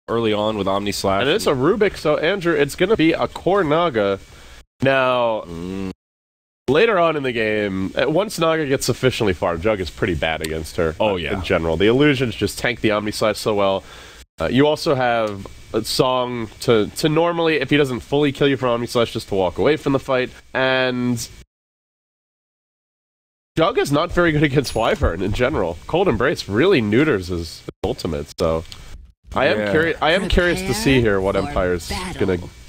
early on with Omni Slash. And it's a Rubik, so Andrew, it's going to be a core Naga. Now, later on in the game, once Naga gets sufficiently far, Jug is pretty bad against her. Oh, yeah. In general. The illusions just tank the Omni Slash so well. You also have a Song to normally, if he doesn't fully kill you from Omni Slash, just to walk away from the fight. And Jug is not very good against Wyvern in general. Cold Embrace really neuters his ultimate, so I am curious to see here what Empire's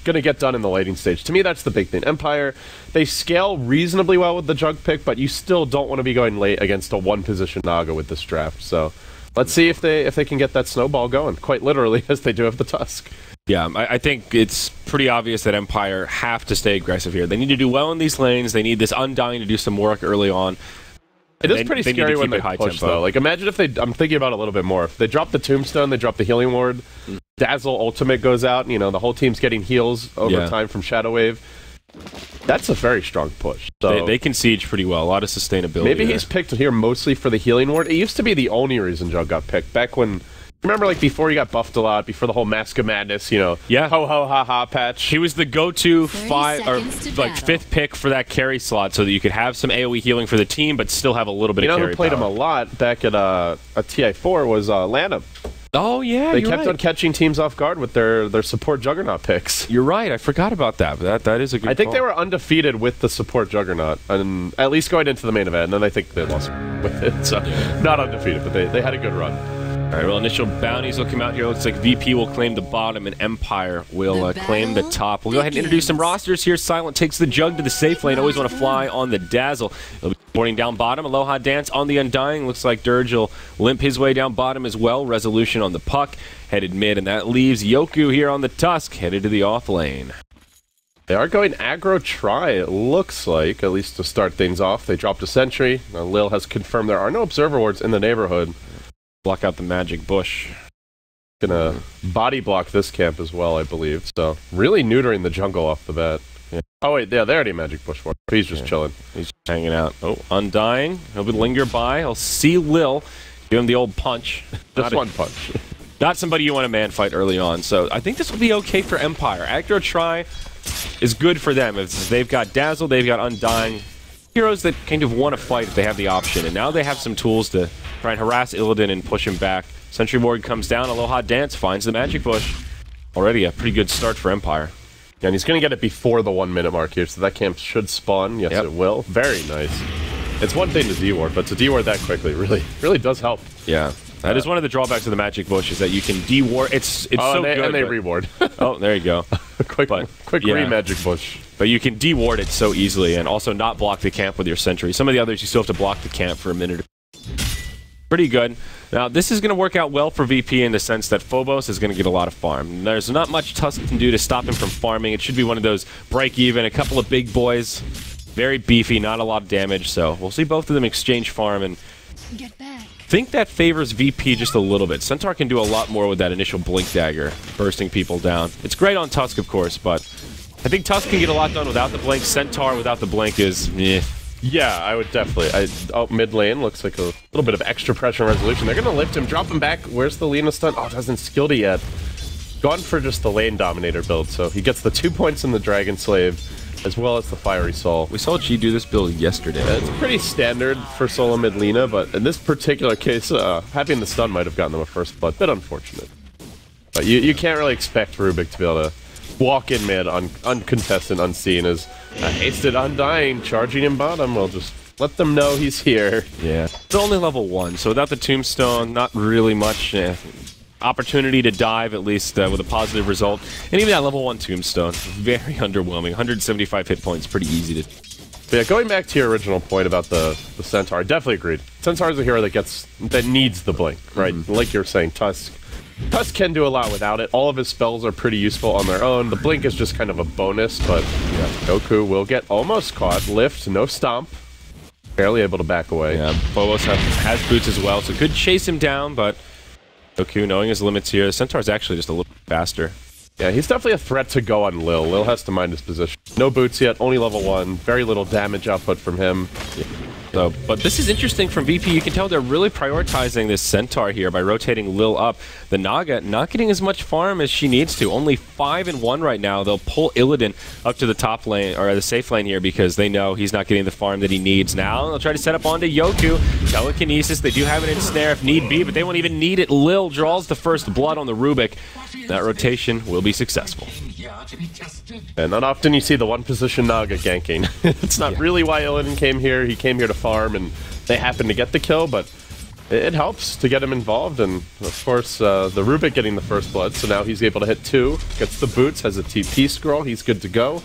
gonna get done in the lating stage. To me, that's the big thing. Empire, they scale reasonably well with the Jug pick, but you still don't want to be going late against a one-position Naga with this draft. So let's see if they can get that snowball going, quite literally, as they do have the Tusk. Yeah, I think it's pretty obvious that Empire have to stay aggressive here. They need to do well in these lanes. They need this Undying to do some work early on. It is pretty scary when they push, though. Like, imagine if I'm thinking about it a little bit more. If they drop the Tombstone, they drop the Healing Ward, Dazzle ultimate goes out, and, the whole team's getting heals over time from Shadow Wave. That's a very strong push. So they can siege pretty well. A lot of sustainability. Maybe he's picked here mostly for the Healing Ward. It used to be the only reason Jug got picked. Back when, remember, like, before he got buffed a lot, before the whole Mask of Madness, ho ho ha ha patch. He was the go-to fifth pick for that carry slot, so that you could have some AoE healing for the team, but still have a little bit of carry power. Who played him a lot back at TI4 was Lanham. Oh, yeah, They kept on catching teams off guard with their support Juggernaut picks. You're right. I forgot about that. That is a good I think call. they were undefeated with the support Juggernaut, and at least going into the main event, and then I think they lost with it. So, not undefeated, but they had a good run. All right, well, initial bounties will come out here. Looks like VP will claim the bottom, and Empire will claim the top. We'll go ahead and introduce some rosters here. Silent takes the Jug to the safe lane. Always want to fly on the Dazzle. He'll be boarding down bottom. Aloha Dance on the Undying. Looks like Dirge will limp his way down bottom as well. Resolution on the Puck, headed mid, and that leaves Yoku here on the Tusk, headed to the off lane. They are going aggro try, it looks like, at least to start things off. They dropped a sentry. Now, Lil has confirmed there are no observer wards in the neighborhood. Block out the magic bush. Gonna body block this camp as well, I believe. So, really neutering the jungle off the bat. Yeah. Oh, wait, yeah, they already magic bush for him. He's just chilling. He's just hanging out. Oh, Undying. He'll linger by. He'll see Lil. Give him the old punch. Just one punch. Not somebody you want to man fight early on. So, I think this will be okay for Empire. Aggro try is good for them. If they've got Dazzle, they've got Undying. Heroes that kind of want to fight if they have the option. And now they have some tools to try and harass Illidan and push him back. Sentry Ward comes down. Aloha Dance finds the magic bush. Already a pretty good start for Empire. Yeah, and he's going to get it before the 1 minute mark here, so that camp should spawn. Yes, it will. Very nice. It's one thing to D-Ward, but to D-Ward that quickly really does help. Yeah. That is one of the drawbacks of the magic bush, is that you can D-Ward. It's so good. And they reward. Oh, there you go. quick re-magic bush. But you can D-Ward it so easily and also not block the camp with your sentry. Some of the others, you still have to block the camp for a minute. Pretty good. Now, this is going to work out well for VP in the sense that Phobos is going to get a lot of farm. There's not much Tusk can do to stop him from farming. It should be one of those break-even, a couple of big boys, very beefy, not a lot of damage. So we'll see both of them exchange farm, and get back. I think that favors VP just a little bit. Centaur can do a lot more with that initial Blink Dagger, bursting people down. It's great on Tusk, of course, but I think Tusk can get a lot done without the Blink. Centaur without the Blink is Yeah, I would definitely. Mid lane looks like a little bit of extra pressure and resolution. They're going to lift him, drop him back. Where's the Lina stun? Oh, it hasn't skilled it yet. Gone for just the lane dominator build, so he gets the 2 points in the Dragon Slave, as well as the Fiery Soul. We saw G do this build yesterday. It's pretty standard for solo mid Lina, but in this particular case, having the stun might have gotten them a first blood. Bit unfortunate. But you can't really expect Rubik to be able to walk in mid uncontested, unseen, as hasted Undying charging in bottom. We'll just let them know he's here. Yeah. It's only level 1, so without the Tombstone, not really much opportunity to dive, at least with a positive result. And even that level 1 Tombstone, very underwhelming. 175 hit points, pretty easy to... But yeah, going back to your original point about the Centaur, I definitely agreed. Centaur is a hero that needs the Blink, right? Like you're saying, Tusk can do a lot without it. All of his spells are pretty useful on their own. The Blink is just kind of a bonus, but yeah, Goku will get almost caught. Lift, no stomp. Barely able to back away. Yeah, Phobos has boots as well, so could chase him down, but Goku, knowing his limits here, Centaur's actually just a little faster. Yeah, he's definitely a threat to go on Lil. Lil has to mind his position. No boots yet, only level 1. Very little damage output from him. So, but this is interesting from VP. You can tell they're really prioritizing this Centaur here by rotating Lil up. The Naga not getting as much farm as she needs to. Only 5 and 1 right now. They'll pull Illidan up to the top lane, or the safe lane here, because they know he's not getting the farm that he needs. Now they'll try to set up onto Yoku. Telekinesis, they do have it in snare if need be, but they won't even need it. Lil draws the first blood on the Rubik. That rotation will be successful. And not often you see the one position Naga ganking. It's not really why Illidan came here. He came here to farm, and they happened to get the kill, but it helps to get him involved. And of course, the Rubik getting the first blood, so now he's able to hit 2, gets the boots, has a TP scroll, he's good to go.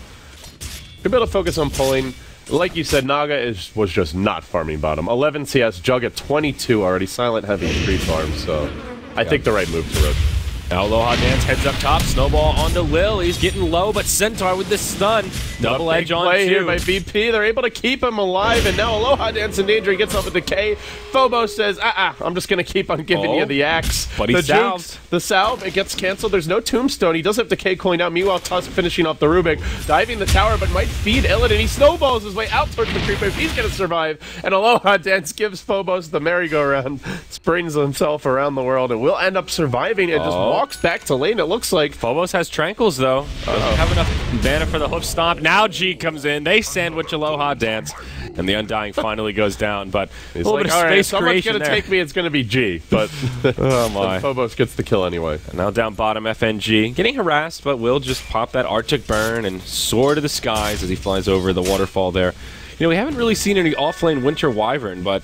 Could be able to focus on pulling. Like you said, Naga was just not farming bottom. 11 CS, Jug at 22 already, Silent having 3 farms, so I think the right move to rotate. Now Aloha Dance heads up top, snowball onto Lil. He's getting low, but Centaur with the stun. Double edge on play 2. Here by VP. They're able to keep him alive, and now Aloha Dance in danger. He gets off a decay. Phobos says, I'm just going to keep on giving you the axe. But he salves. The salve, it gets canceled. There's no tombstone. He does have decay cooling down. Meanwhile, Tusk finishing off the Rubik, diving the tower, but might feed Illidan. He snowballs his way out towards the creep wave. He's going to survive, and Aloha Dance gives Phobos the merry-go-round, springs himself around the world, and will end up surviving and just walks back to lane. It looks like Phobos has Tranquils, though. Doesn't have enough mana for the hoof stomp. Now G comes in. They sandwich Aloha Dance, and the Undying finally goes down. But he's a little bit of space someone's creation going to take me. It's going to be G, but oh my. Phobos gets the kill anyway. And now down bottom, FNG getting harassed, but will just pop that Arctic Burn and soar to the skies as he flies over the waterfall there. You know, we haven't really seen any offlane Winter Wyvern, but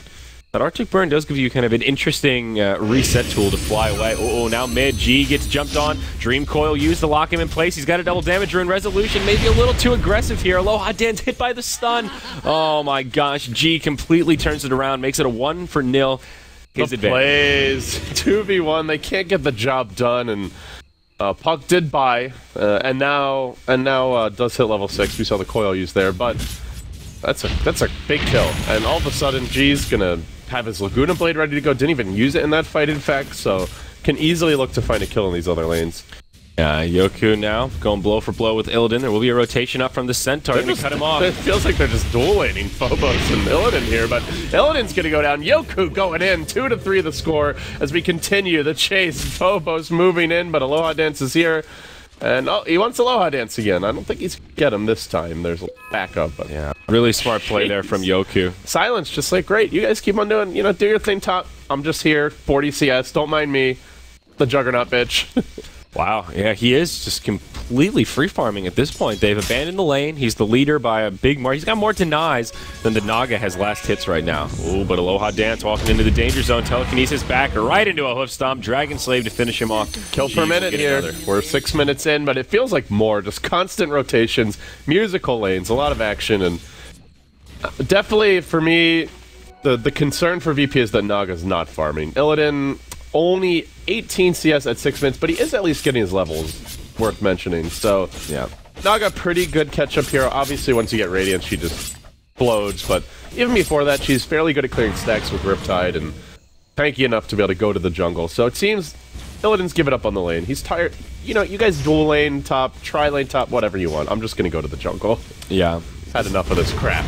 that Arctic Burn does give you kind of an interesting reset tool to fly away. Oh, now mid. G gets jumped on. Dream Coil used to lock him in place. He's got a double damage rune. Resolution maybe a little too aggressive here. Aloha Dance hit by the stun. Oh my gosh. G completely turns it around. Makes it a 1-0. His advantage. Plays 2v1. They can't get the job done, and Puck did buy, and now does hit level 6. We saw the coil used there, but that's a big kill. And all of a sudden, G's gonna have his Laguna Blade ready to go. Didn't even use it in that fight, in fact, so can easily look to find a kill in these other lanes. Yoku now going blow for blow with Illidan. There will be a rotation up from the Centaur. They're going to cut him off. It feels like they're just dual laning Phobos and Illidan here, but Illidan's going to go down. Yoku going in. 2-3 the score as we continue the chase. Phobos moving in, but Aloha Dance is here. And he wants Aloha Dance again. I don't think he's going to get him this time. There's a backup. But yeah, really smart play there from Yoku. Silence, just like, great. You guys keep on doing, do your thing top. I'm just here. 40 CS. Don't mind me. The Juggernaut bitch. Wow, yeah, he is just completely free farming at this point. They've abandoned the lane. He's the leader by a big mark. He's got more denies than the Naga has last hits right now. Ooh, but Aloha Dance walking into the danger zone. Telekinesis back right into a hoof stomp. Dragon Slave to finish him off. Kill per minute here. We're 6 minutes in, but it feels like more. Just constant rotations, musical lanes, a lot of action, and definitely for me, the concern for VP is that Naga's not farming. Illidan only 18 CS at 6 minutes, but he is at least getting his levels, worth mentioning. So, yeah. Naga, pretty good catch-up here. Obviously, once you get Radiance, she just explodes, but even before that, she's fairly good at clearing stacks with Riptide and tanky enough to be able to go to the jungle. So it seems Illidan's given up on the lane. He's tired. You guys dual lane top, tri-lane top, whatever you want. I'm just going to go to the jungle. Yeah. Had enough of this crap.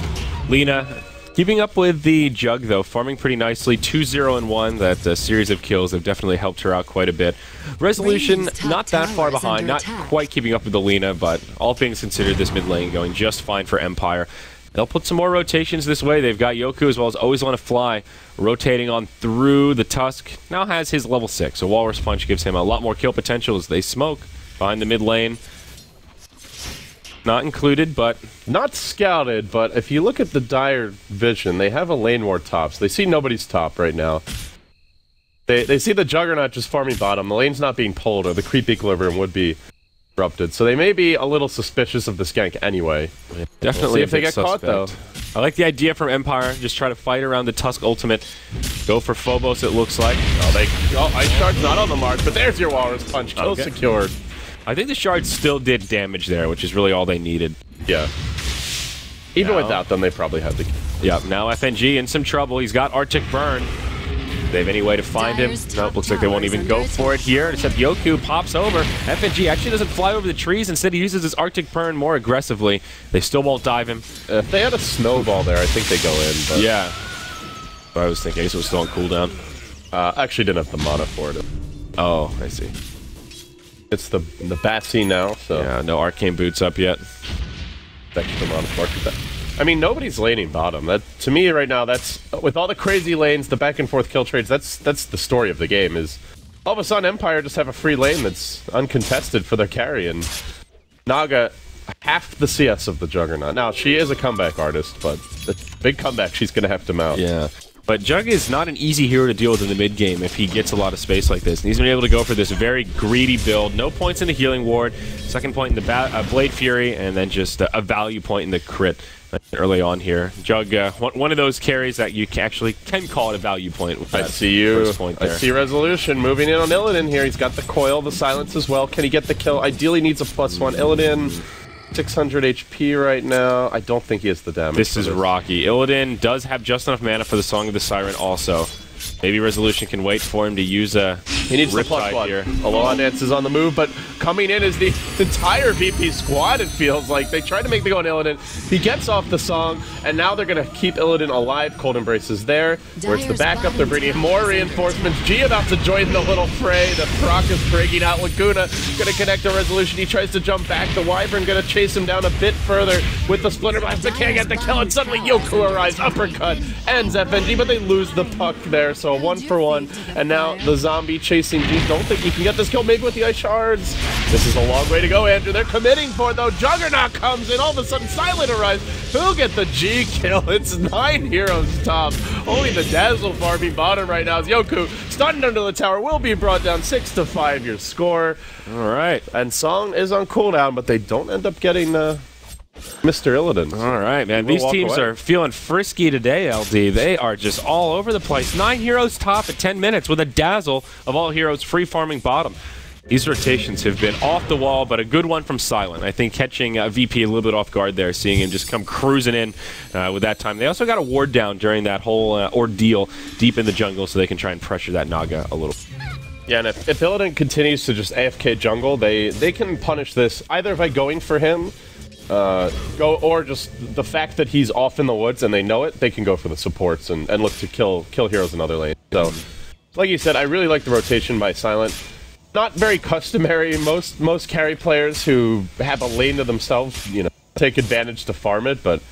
Lina keeping up with the Jug, though, farming pretty nicely. 2-0-1. That series of kills have definitely helped her out quite a bit. Resolution, not that far behind. Not quite keeping up with the Lina, but all things considered, this mid lane going just fine for Empire. They'll put some more rotations this way. They've got Yoku as well as Always Want to Fly rotating on through the Tusk. Now has his level 6, so Walrus Punch gives him a lot more kill potential as they smoke behind the mid lane. Not included, but not scouted, but if you look at the dire vision, they have a lane war top, so they see nobody's top right now. They see the Juggernaut just farming bottom. The lane's not being pulled, or the creep equilibrium would be disrupted, so they may be a little suspicious of this gank anyway. Definitely, we'll see if they get caught, though. I like the idea from Empire. Just try to fight around the Tusk ultimate. Go for Phobos, it looks like. Ice Shard's not on the mark, but there's your Walrus Punch. Kill secured. I think the Shard still did damage there, which is really all they needed. Yeah. Even without them, they probably had to. Yep, now FNG in some trouble. He's got Arctic Burn. They have any way to find him? Nope, looks like they won't even go for it here, except Yoku pops over. FNG actually doesn't fly over the trees. Instead, he uses his Arctic Burn more aggressively. They still won't dive him. If they had a snowball there, I think they go in. But yeah. I was thinking Ace was still on cooldown. Actually didn't have the mana for it. Oh, I see. It's the Bassi now, so... Yeah, no Arcane Boots up yet. Extra mana for it. I mean, nobody's laning bottom. That, to me right now, that's... With all the crazy lanes, the back and forth kill trades, that's the story of the game, is... All of a sudden, Empire just have a free lane that's uncontested for their carry, and... Naga, half the CS of the Juggernaut. Now, she is a comeback artist, but the big comeback she's going to have to mount. Yeah. But Jug is not an easy hero to deal with in the mid game if he gets a lot of space like this. And he's been able to go for this very greedy build. No points in the healing ward, second point in the Blade Fury, and then just a value point in the crit early on here. Jug, one of those carries that you actually can call it a value point. With I see you. I see Resolution moving in on Illidan here. He's got the coil, the silence as well. Can he get the kill? Ideally needs a +1. Illidan... 600 HP right now. I don't think he has the damage. This is rocky. Illidan does have just enough mana for the Song of the Siren also. Maybe Resolution can wait for him to use a He needs the +1 here. Aloha Dance is on the move, but coming in is the entire VP squad, it feels like. They tried to make the go on Illidan. He gets off the Song, and now they're going to keep Illidan alive. Cold Embrace is there. Where's the backup? They're bringing more reinforcements. G about to join the little fray. The Proc is breaking out. Laguna going to connect to Resolution. He tries to jump back. The Wyvern going to chase him down a bit further with the Splinter Blast, but can't get the kill, and suddenly Yoku arrives. Uppercut ends FNG, but they lose the puck there. So a 1-for-1, and now the zombie chasing G. Don't think he can get this kill, maybe with the ice shards. This is a long way to go, Andrew. They're committing for it, though. Juggernaut comes in. All of a sudden, Silent arrives. Who'll get the G kill? It's 9 heroes top. Only the Dazzle farming bottom right now. As Yoku, stunned under the tower, will be brought down 6-5. Your score. All right. And Song is on cooldown, but they don't end up getting... Mr. Illidan. All right, man. These teams are feeling frisky today, LD. They are just all over the place. 9 heroes top at 10 minutes with a Dazzle of all heroes free farming bottom. These rotations have been off the wall, but a good one from Silent. I think catching VP a little bit off guard there, seeing him just come cruising in with that time. They also got a ward down during that whole ordeal deep in the jungle, so they can try and pressure that Naga a little. Yeah, and if Illidan continues to just AFK jungle, they can punish this either by going for him, or just the fact that he's off in the woods and they know it, they can go for the supports and look to kill heroes in other lanes. So, like you said, I really like the rotation by Silent. Not very customary. Most carry players who have a lane to themselves, you know, take advantage to farm it, but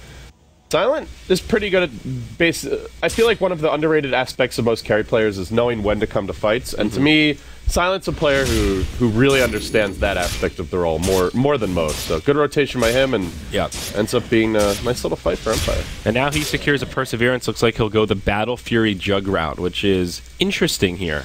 Silent is pretty good at base. I feel like one of the underrated aspects of most carry players is knowing when to come to fights, and to me, Silent's a player who really understands that aspect of the role more than most. So good rotation by him, and ends up being a nice little fight for Empire. And now he secures a Perseverance. Looks like he'll go the Battle Fury Jug route, which is interesting here.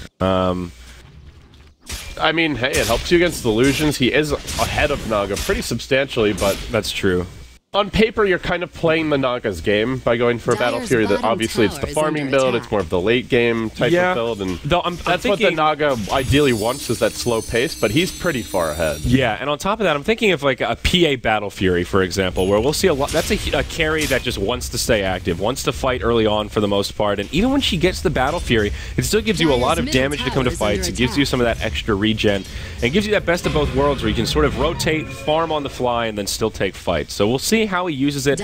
I mean, hey, it helps you against illusions. He is ahead of Naga pretty substantially, but that's true. On paper, you're kind of playing the Naga's game by going for a Battle Fury. That obviously it's the farming build, it's more of the late game type of build, and that's what the Naga ideally wants, is that slow pace, but he's pretty far ahead. Yeah, and on top of that, I'm thinking of like a PA Battle Fury, for example, where we'll see a lot. That's a carry that just wants to stay active, wants to fight early on for the most part, and even when she gets the Battle Fury, it still gives you a lot of damage to come to fights. It gives you some of that extra regen, and gives you that best of both worlds where you can sort of rotate, farm on the fly, and then still take fights. So we'll see how he uses it.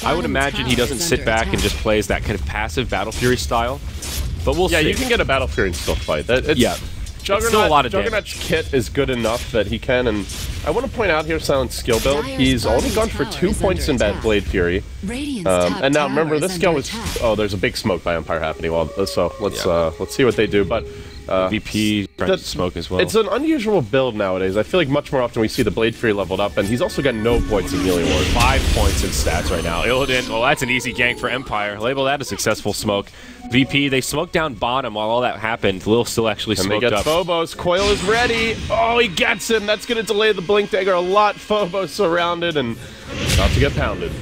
I would imagine he doesn't sit back and just plays that kind of passive Battle Fury style, but we'll see. Yeah, you can get a Battle Fury and still fight. Juggernaut, still a lot of Juggernaut's kit is good enough that he can, and I want to point out here Silent's skill build. He's only gone for 2 points in Bad Blade Fury. And now remember, this skill was... Oh, there's a big smoke by Empire happening. Well, so let's see what they do, but... VP trying to smoke as well. It's an unusual build nowadays. I feel like much more often we see the Blade Fury leveled up, and he's also got no points in healing ward. 5 points in stats right now. Illidan, well, that's an easy gank for Empire. Label that a successful smoke. VP, they smoked down bottom while all that happened. Lil still actually smoked up. And they get Phobos. Coil is ready. Oh, he gets him. That's going to delay the Blink Dagger a lot. Phobos surrounded and about to get pounded.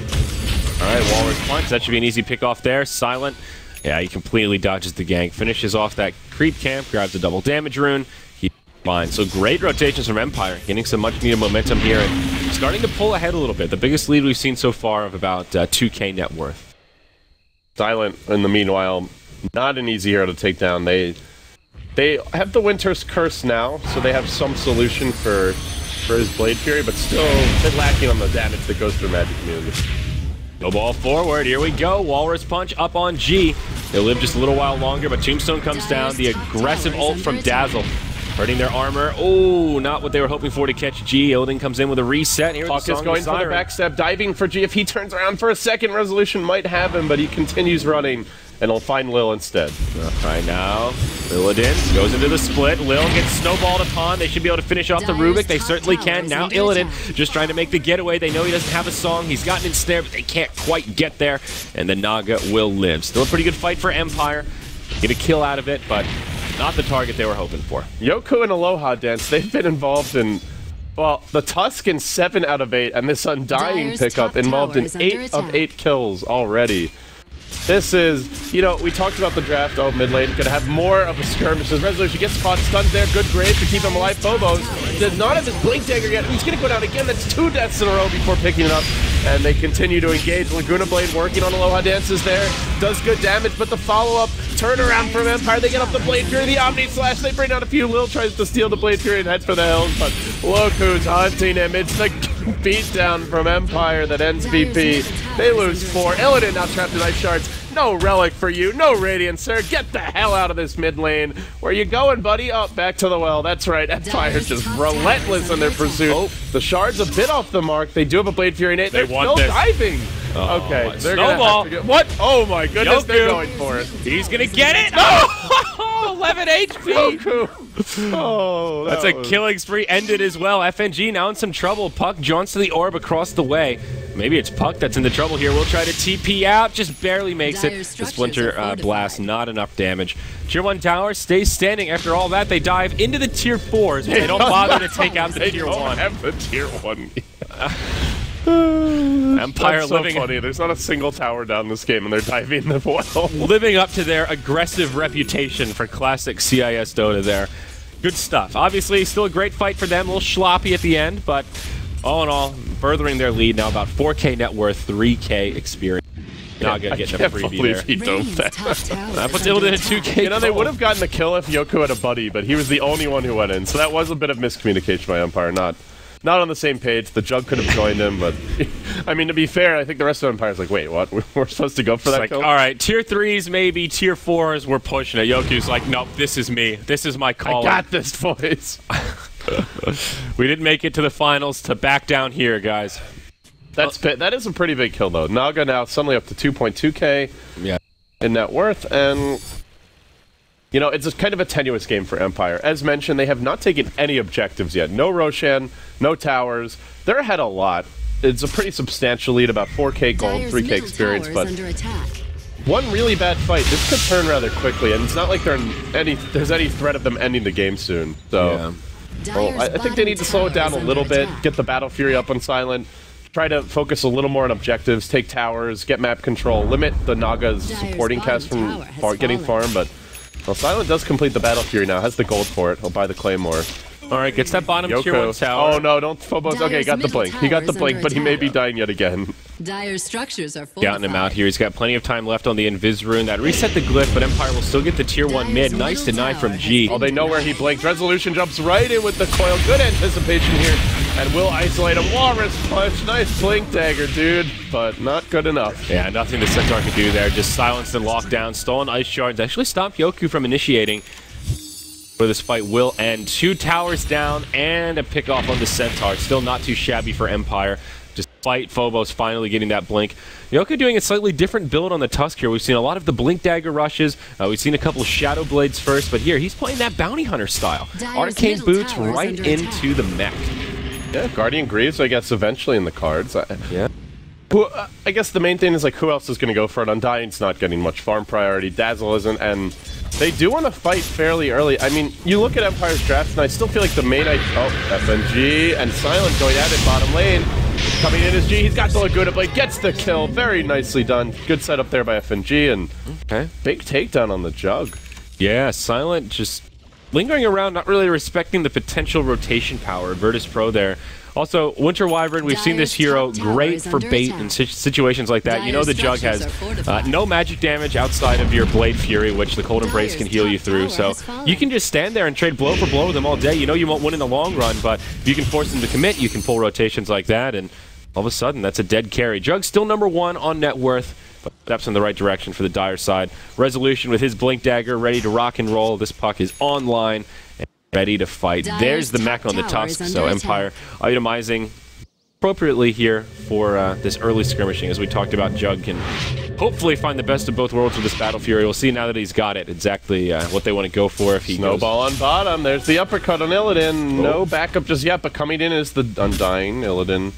All right, Walrus punch. That should be an easy pick off there. Silent. Yeah, he completely dodges the gank, finishes off that creep camp, grabs a double damage rune. He's fine. So great rotations from Empire, getting some much-needed momentum here and starting to pull ahead a little bit. The biggest lead we've seen so far of about 2K net worth. Silent, in the meanwhile, not an easy hero to take down. They have the Winter's Curse now, so they have some solution for his Blade Fury, but still a bit lacking on the damage that goes through Magic Community. Go ball forward. Here we go. Walrus Punch up on G. They'll live just a little while longer, but Tombstone comes down. The aggressive ult from Dazzle, hurting their armor. Oh, not what they were hoping for to catch G. Illidan comes in with a reset. Here Puck is going for the backstep, diving for G. If he turns around for a second, Resolution might have him, but he continues running, and he'll find Lil instead. Right now, Illidan goes into the split. Lil gets snowballed upon. They should be able to finish off the Rubik. They certainly can. Now Illidan just trying to make the getaway. They know he doesn't have a song. He's gotten ensnared, but they can't quite get there. And the Naga will live. Still a pretty good fight for Empire. Get a kill out of it, but not the target they were hoping for. Yoku and Aloha Dance, they've been involved in, well, the Tusk in 7 out of 8, and this Undying pickup involved in 8 of 8 kills already. This is, you know, we talked about the draft. Oh, mid lane could have more of a skirmish. Resolution gets caught, stunned there. Good grave to keep him alive. Phobos does not have his Blink Dagger yet. He's going to go down again. That's 2 deaths in a row before picking it up. And they continue to engage. Laguna Blade working on Aloha Dances there. Does good damage, but the follow-up turnaround from Empire. They get up the Blade Fury, the Omni Slash. They bring out a few. Lil tries to steal the Blade Fury and head for the hills, but Loku's hunting him. It's the beatdown from Empire that ends VP. They lose 4. Illidan now trapped in Ice Shards. No Relic for you. No Radiant, sir. Get the hell out of this mid lane. Where you going, buddy? Oh, back to the well. That's right. Empire's just relentless in their pursuit. Oh. The Shard's a bit off the mark. They do have a Blade Fury Nate. They're still diving. Oh, okay. They're snowball. What? Oh my goodness. They're going for it. He's going to get it. No! 11 HP. Goku. Oh, that's a killing spree ended as well. FNG now in some trouble. Puck jaunts to the orb across the way. Maybe it's Puck that's in the trouble here. We'll try to TP out. Just barely makes it. The Splinter Blast, not enough damage. Tier 1 tower stays standing. After all that, they dive into the Tier 4s, but they don't bother to take out the Tier 1. They have the Tier 1. Empire That's living so funny. There's not a single tower down this game, and they're diving the well. Living up to their aggressive reputation for classic CIS Dota there. Good stuff. Obviously, still a great fight for them. A little sloppy at the end, but all in all, furthering their lead now. About 4K net worth, 3K experience. Not gonna get a freebie there. He dove that. That puts Illidan at 2K. You know, they would have gotten the kill if Yoku had a buddy, but he was the only one who went in. So that was a bit of miscommunication by Empire. Not on the same page. The Jug could have joined him, but I mean, to be fair, I think the rest of Empire's like, wait, what? We're supposed to go for that kill? All right, Tier 3s maybe, Tier 4s, we're pushing it. Yoku's like, nope, this is me. This is my call. I got this, boys. We didn't make it to the finals to back down here, guys. That is a pretty big kill, though. Naga now suddenly up to 2.2K in net worth, and you know, it's kind of a tenuous game for Empire. As mentioned, they have not taken any objectives yet. No Roshan, no towers. They're ahead a lot. It's a pretty substantial lead, about 4K gold, 3K experience, but one really bad fight. This could turn rather quickly, and it's not like there's any threat of them ending the game soon. So, well, I think they need to slow it down a little bit, get the Battle Fury up on silent, try to focus a little more on objectives, take towers, get map control, limit the Naga's supporting cast from getting farm, but well, Silent does complete the Battle Fury now, has the gold for it. He'll buy the Claymore. Alright, gets that bottom Tier 1 tower. Oh no, don't Phobos. Okay, he got the blink. He got the blink, but he may be dying yet again. Dire's structures are Counting him out here. He's got plenty of time left on the Invis Rune. That reset the glyph, but Empire will still get the Tier 1 mid. Nice deny from G. Oh, they know where he blinked. Resolution jumps right in with the coil. Good anticipation here. And will isolate him. Walrus Punch. Nice blink dagger, dude. But not good enough. Yeah, nothing the Centaur can do there. Just silenced and locked down. Stolen Ice Shards. Actually stopped Yoku from initiating. Where this fight will end. 2 towers down and a pick off on the Centaur. Still not too shabby for Empire. Just fight Phobos finally getting that blink. Yoku doing a slightly different build on the Tusk here. We've seen a lot of the Blink Dagger rushes. We've seen a couple of Shadow Blades first, but here he's playing that Bounty Hunter style. Arcane Boots right into the mech. Yeah, Guardian Greaves, I guess, eventually in the cards. Yeah. I guess the main thing is, like, who else is going to go for it? Undying's not getting much farm priority. Dazzle isn't, and they do want to fight fairly early. I mean, you look at Empire's draft, and I still feel like the main... FNG and Silent going at it bottom lane. Coming in as G, he's got the Laguna Blade, gets the kill. Very nicely done. Good setup there by FNG, and big takedown on the Jug. Yeah, Silent just lingering around, not really respecting the potential rotation power. Virtus Pro there. Also, Winter Wyvern, we've seen this hero great for bait in situations like that. You know the Jug has no magic damage outside of your Blade Fury, which the Cold Embrace can heal you through. So you can just stand there and trade blow for blow with them all day. You know you won't win in the long run, but if you can force them to commit, you can pull rotations like that. And All of a sudden, that's a dead carry. Jug still number 1 on net worth, but steps in the right direction for the Dire side. Resolution with his Blink Dagger ready to rock and roll. This puck is online and ready to fight. There's the mech on the tusk, so Empire itemizing appropriately here for this early skirmishing. As we talked about, Jug can hopefully find the best of both worlds with this Battle Fury. We'll see now that he's got it exactly what they want to go for. If he Snowball on bottom. There's the uppercut on Illidan. No backup just yet, but coming in is the Undying. Illidan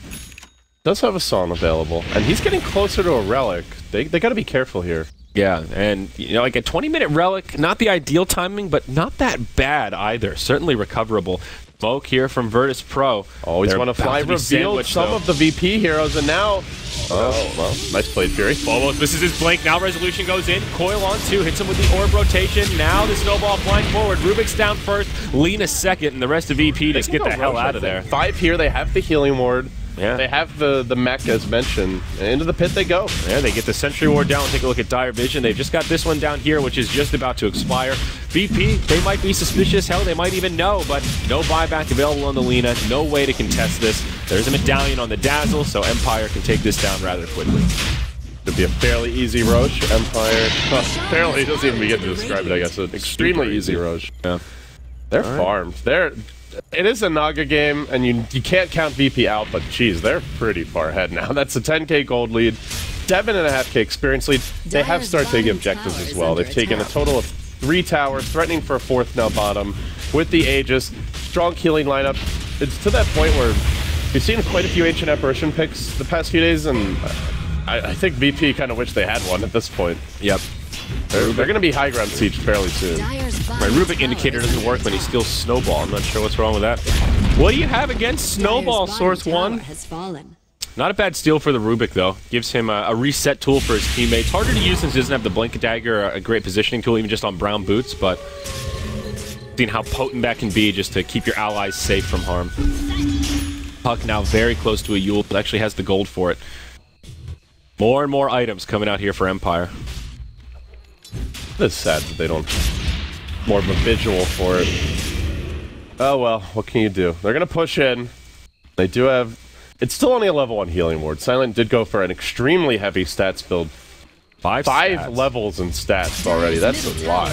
does have a song available, and he's getting closer to a relic. They got to be careful here. Yeah, and you know, like a 20-minute relic, not the ideal timing, but not that bad either. Certainly recoverable. Smoke here from Virtus Pro. Always want to fly reveal some of the VP heroes, and now... Oh, well, nice played, Fury. Almost misses his blink. Now Resolution goes in. Coil on 2, hits him with the orb rotation. Now the snowball flying forward. Rubik's down first, Lina second, and the rest of VP just get the hell out of there. 5 here, they have the healing ward. Yeah. They have the mech, as mentioned. Into the pit they go. Yeah, they get the Sentry Ward down. Take a look at Dire Vision. They've just got this one down here, which is just about to expire. VP, they might be suspicious. Hell, they might even know, but no buyback available on the Lina. No way to contest this. There's a medallion on the Dazzle, so Empire can take this down rather quickly. It'd be a fairly easy Roche. Empire, apparently it doesn't even begin to describe it, I guess. An extremely easy Roche. Yeah. They're farmed. It is a Naga game, and you can't count VP out, but geez, they're pretty far ahead now. That's a 10k gold lead, 7.5k experience lead. They have started taking objectives as well. They've taken a total of 3 towers, threatening for a 4th now bottom, with the Aegis. Strong healing lineup. It's to that point where we've seen quite a few Ancient Apparition picks the past few days, and I think VP kind of wish they had one at this point. Yep. They're going to be high ground siege fairly soon. My Rubik indicator doesn't work when he steals Snowball. I'm not sure what's wrong with that. What do you have against Snowball, Source 1? Not a bad steal for the Rubik, though. Gives him a reset tool for his teammates. Harder to use since he doesn't have the Blink Dagger, a great positioning tool, even just on brown boots, but seeing how potent that can be just to keep your allies safe from harm. Puck now very close to a Yule, but actually has the gold for it. More and more items coming out here for Empire. It's sad that they don't more of a visual for it. Oh well, what can you do? They're gonna push in. They do have... It's still only a level 1 healing ward. Silent did go for an extremely heavy stats build. 5 levels in stats already. That's a lot.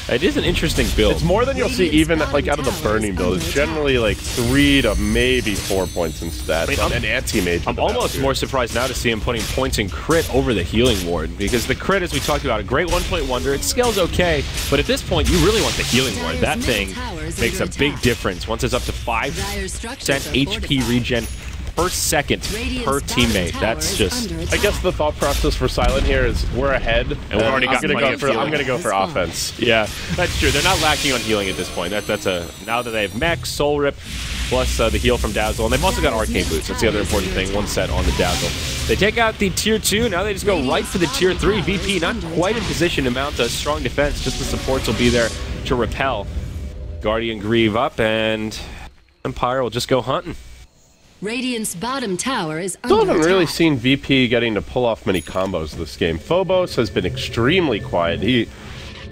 It is an interesting build. It's more than you'll see even like out of the Burning build. It's generally like 3 to maybe 4 points in stats. I mean, an anti-mage. I'm almost more surprised now to see him putting points in crit over the healing ward, because the crit, as we talked about, a great 1-point wonder. It scales okay, but at this point, you really want the healing ward. That thing makes a big difference. Once it's up to 5% HP regen per second per teammate. That's just... I guess the thought process for Silent here is we're ahead, and we've already got I'm going to go for offense. Yeah, that's true. They're not lacking on healing at this point. That's a... Now that they have Mech, Soul Rip, plus the heal from Dazzle, and they've also got Arcane Boots. That's the other important thing. 1 set on the Dazzle. They take out the Tier 2. Now they just go right for the Tier 3. VP not quite in position to mount a strong defense. Just the supports will be there to repel. Guardian Grieve up, and Empire will just go hunting. Radiant's bottom tower is Still under haven't really attack. seen VP getting to pull off many combos this game. Phobos has been extremely quiet. He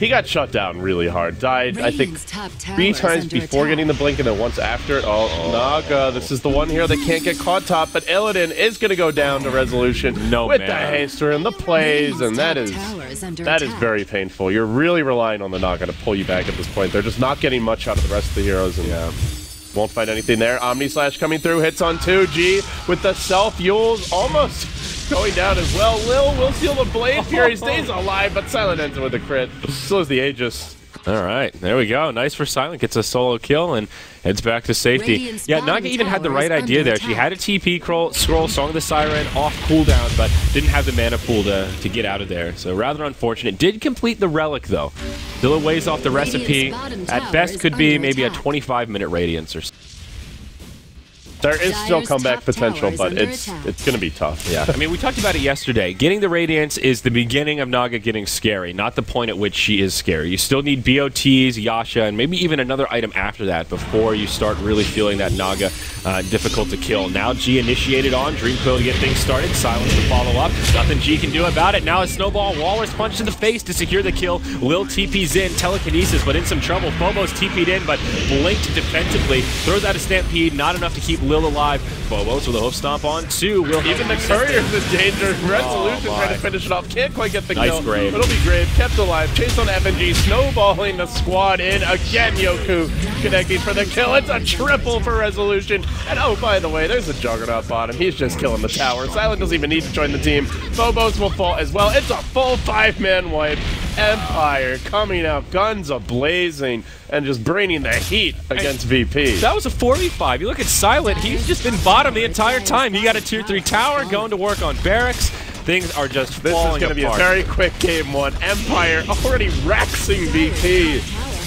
got shut down really hard. Died, I think, 3 times before getting the blink and then once after it. Oh, Naga, this is the one here that can't get caught top, but Illidan is going to go down to Resolution with the haster and the plays, and that is very painful. You're really relying on the Naga to pull you back at this point. They're just not getting much out of the rest of the heroes, and won't find anything there. Omni Slash coming through, hits on 2. G with the self. Yule's almost going down as well. Lil will steal the Blade Fury, stays alive, but Silent ends with a crit. So is the Aegis. All right, there we go. Nice for Silent. Gets a solo kill and heads back to safety. Yeah, Naga even had the right idea there. She had a TP scroll, Song of the Siren, off cooldown, but didn't have the mana pool to get out of there. So rather unfortunate. Did complete the relic, though. Still a ways off the recipe. At best could be maybe a 25-minute Radiance or so. There is still comeback potential, but it's going to be tough. Yeah. I mean, we talked about it yesterday. Getting the Radiance is the beginning of Naga getting scary, not the point at which she is scary. You still need BOTs, Yasha, and maybe even another item after that before you start really feeling that Naga difficult to kill. Now G initiated on, Dreamcoil to get things started, Silence to follow up. Nothing G can do about it. Now a Snowball, Walrus punch to the face to secure the kill. Lil TP's in, telekinesis, but in some trouble. Phobos TP'd in, but blinked defensively. Throws out a Stampede, not enough to keep Lil alive. bo5 with a hoof stomp on 2. Will even the courier's in danger. Resolution trying to finish it off. Can't quite get the kill. Grave. It'll be Grave. Kept alive. Chase on FNG. Snowballing the squad in. Again, Yoku connecting for the kill. It's a triple for Resolution. And oh, by the way, there's a Juggernaut bottom. He's just killing the tower. Silent doesn't even need to join the team. bo5 will fall as well. It's a full 5-man wipe. Empire coming out, guns a-blazing, and just bringing the heat against VP. That was a 4v5. You look at Silent, he's just been bottom the entire time. He got a tier 3 tower, going to work on barracks. Things are just falling apart. This is going to be a very quick game 1. Empire already raxing VP.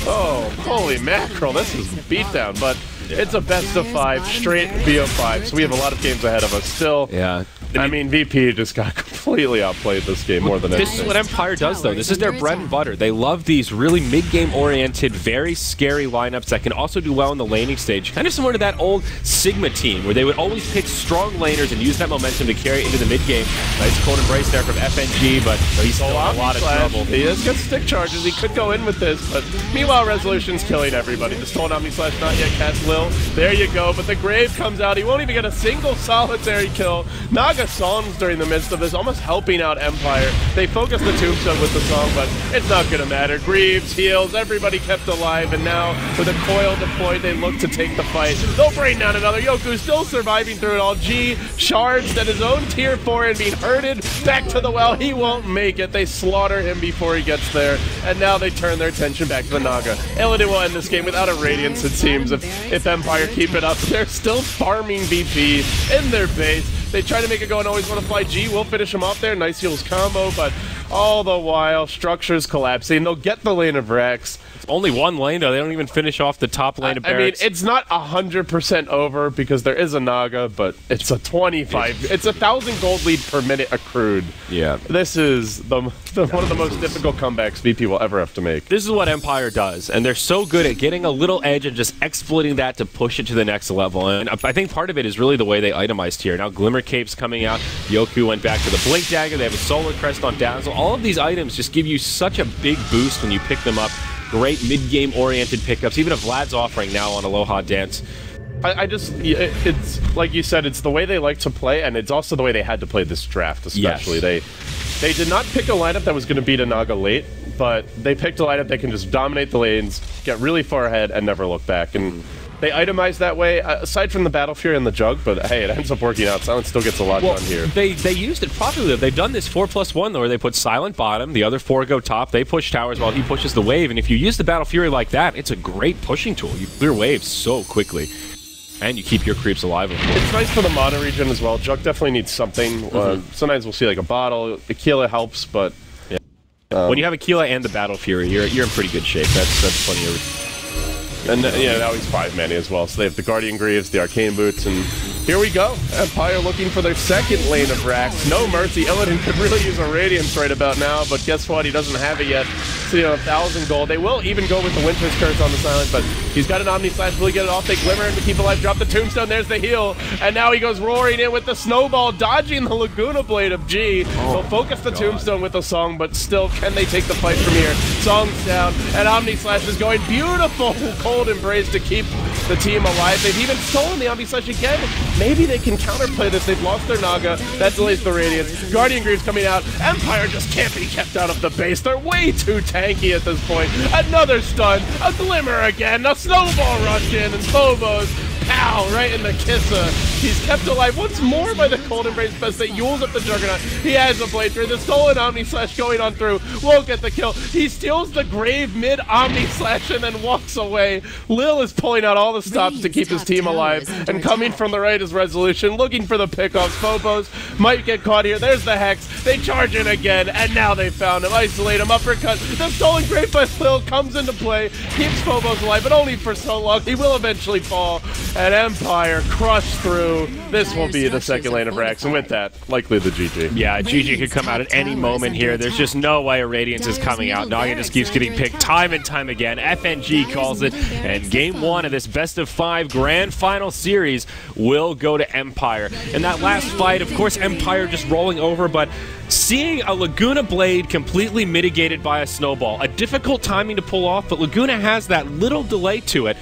Oh, holy mackerel, this is beatdown, but it's a best of 5, straight BO5, so we have a lot of games ahead of us still. Yeah. I mean, VP just got completely outplayed this game more than anything. This is what Empire does, though. This is their bread and butter. They love these really mid-game oriented, very scary lineups that can also do well in the laning stage. Kind of similar to that old Sigma team, where they would always pick strong laners and use that momentum to carry into the mid-game. Nice cold embrace there from FNG, but he's still in a lot of trouble. He has got stick charges. He could go in with this, but meanwhile, Resolution's killing everybody. The stolen Omni Slash not yet cast Lil. There you go, but the Grave comes out. He won't even get a single solitary kill. Naga songs during the midst of this, almost helping out Empire. They focus the tombstone with the song, but it's not gonna matter. Greaves, heals, everybody kept alive, and now with a coil deployed, they look to take the fight. They'll bring down another. Yoku still surviving through it all. G shards at his own tier 4 and being herded back to the well. He won't make it. They slaughter him before he gets there, and now they turn their attention back to the Naga. Illidan will end this game without a Radiance, it seems. If Empire keep it up, they're still farming VP in their base. They try to make it go and always want to fly G. Will finish him off there. Nice heals combo, but all the while, structure's collapsing. They'll get the lane of Rex. It's only one lane, though. They don't even finish off the top lane of barracks. I mean, it's not 100% over because there is a Naga, but it's a 25. It's 1,000 gold lead per minute accrued. Yeah. This is one of the most difficult comebacks VP will ever have to make. This is what Empire does, and they're so good at getting a little edge and just exploiting that to push it to the next level. And I think part of it is really the way they itemized here. Now Glimmer Cape's coming out. Yoku went back to the Blink Dagger. They have a Solar Crest on Dazzle. All of these items just give you such a big boost when you pick them up. Great mid-game oriented pickups. Even a Vlad's offering now on Aloha Dance. It's like you said, it's the way they like to play, and it's also the way they had to play this draft, especially. Yes. They did not pick a lineup that was going to beat a Naga late, but they picked a lineup that can just dominate the lanes, get really far ahead, and never look back. And they itemized that way, aside from the Battle Fury and the Jug, but hey, it ends up working out. Silent still gets a lot done here. They used it properly, though. They've done this 4+1, though, where they put Silent bottom, the other 4 go top, they push towers while he pushes the wave, and if you use the Battle Fury like that, it's a great pushing tool. You clear waves so quickly, and you keep your creeps alive. It's nice for the mono region as well. Jug definitely needs something. Sometimes we'll see like a bottle. Aquila helps, but yeah. When you have Aquila and the Battle Fury, you're in pretty good shape. That's plenty of. And yeah, now he's 5 mana as well. So they have the Guardian Greaves, the Arcane Boots, and here we go. Empire looking for their second lane of racks. No mercy. Illidan could really use a Radiance right about now, but guess what? He doesn't have it yet. So, 1,000 gold. They will even go with the Winter's Curse on the Silent, but he's got an Omni Slash. Will he get it off? They Glimmer him to keep alive. Drop the Tombstone. There's the heal. And now he goes roaring in with the Snowball, dodging the Laguna Blade of G. They'll focus the Tombstone with the Song, but still, can they take the fight from here? Song's down, and Omni Slash is going. Beautiful cold embrace to keep the team alive. They've even stolen the Omni Slash again. Maybe they can counterplay this. They've lost their Naga. That delays the Radiance. Guardian Greaves coming out. Empire just can't be kept out of the base. They're way too tanky at this point. Another stun. A Glimmer again. A Snowball rush in. And bo5's pow, right in the kissa. He's kept alive once more by the cold embrace best that Yules up the Juggernaut. He has a blade through. The stolen Omni Slash going on through. Won't get the kill. He steals the Grave mid Omni Slash and then walks away. Lil is pulling out all the stops to keep his team alive. And coming from the right is Resolution, looking for the pickoffs. bo5's might get caught here. There's the Hex. They charge in again, and now they found him. Isolate him. Uppercut. The stolen Grave by Lil comes into play. Keeps bo5's alive, but only for so long. He will eventually fall. And Empire crushed through. This will be the second lane of Rax, and with that, likely the GG. Yeah, GG could come out at any moment here. There's just no way a Radiance is coming out. Naga just keeps getting picked time and time again. FNG calls it, and game 1 of this best of 5 grand final series will go to Empire. And that last fight, of course, Empire just rolling over, but seeing a Laguna Blade completely mitigated by a Snowball. A difficult timing to pull off, but Laguna has that little delay to it.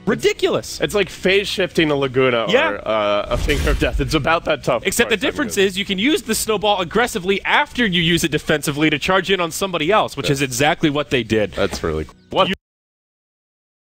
ridiculous. It's like phase shifting a Laguna or a Finger of Death. It's about that tough. Except the difference is you can use the snowball aggressively after you use it defensively to charge in on somebody else, which is exactly what they did. That's really cool. What?